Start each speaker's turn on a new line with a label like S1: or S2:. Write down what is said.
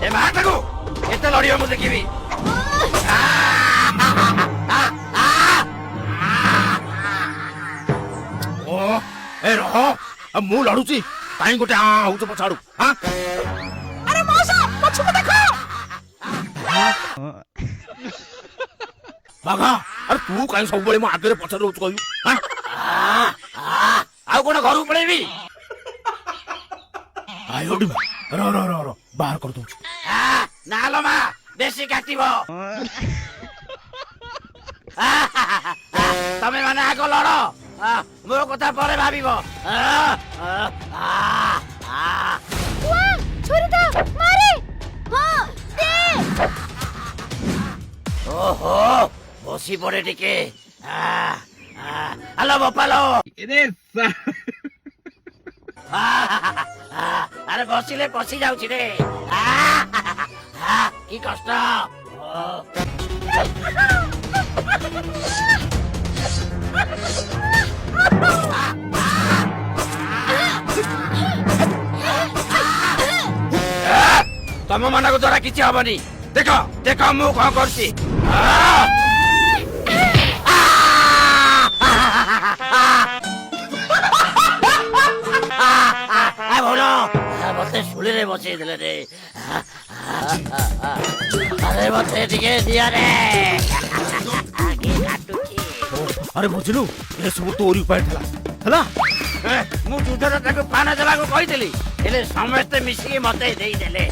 S1: ଏ ମାଟାକୁ ଏତେ ଲଢିବ ମୁଁ ଦେଖିବି। ଓ ଏ ରହ ମୁଁ ଲଢୁଛି କାହିଁ ଗୋଟେ ହଉଛ ପଛାଡୁ।
S2: ଆରେ ମଉସା ପଛକୁ ଦେଖ।
S1: ବାଘା ଆରେ ତୁ କାହିଁ ସବୁବେଳେ ମୋ ଆଗରେ ପଛରେ ରହୁଛୁ କହିବୁ? ଆଉ କଣ ଘରକୁ ପଳେଇବି? ବାହାର କରିଦଉଛି। ନାଲୋ ମା ବେଶୀ କାଟିବ। ତମେ ମାନେ ଆଗ ଲଢ, ମୋ କଥା ପରେ ଭାବିବ।
S2: ଛୁରୀଟା ମାରେ। ହଁ ଦେ।
S1: ଓହୋ ବସି ପଡେ ଟିକେ। ହ୍ୟାଲୋ ବୋପାଲୋ। ଆରେ ବସିଲେ ପଶି ଯାଉଛି ରେ। କି କଷ୍ଟ। ତମ ମାନଙ୍କ ଦ୍ୱାରା କିଛି ହବନି। ଦେଖ ଦେଖ ମୁଁ କଣ କରୁଛି। ଭଲ ମତେ ଶୁଳିରେ ବସେଇ ଦେଲେ ରେ। ଆରେ ମତେ ଟିକେ ଦିଆରେ। ଆରେ ବୁଝିଲୁ ଏସବୁ ତୋରି ଉପାୟ ଥିଲା ହେଲା। ମୁଁ ଯୁଦ୍ଧରେ ତାକୁ ପାନ ଦେବାକୁ କହିଥିଲି, ହେଲେ ସମସ୍ତେ ମିଶିକି ମତେ ଦେଇଦେଲେ।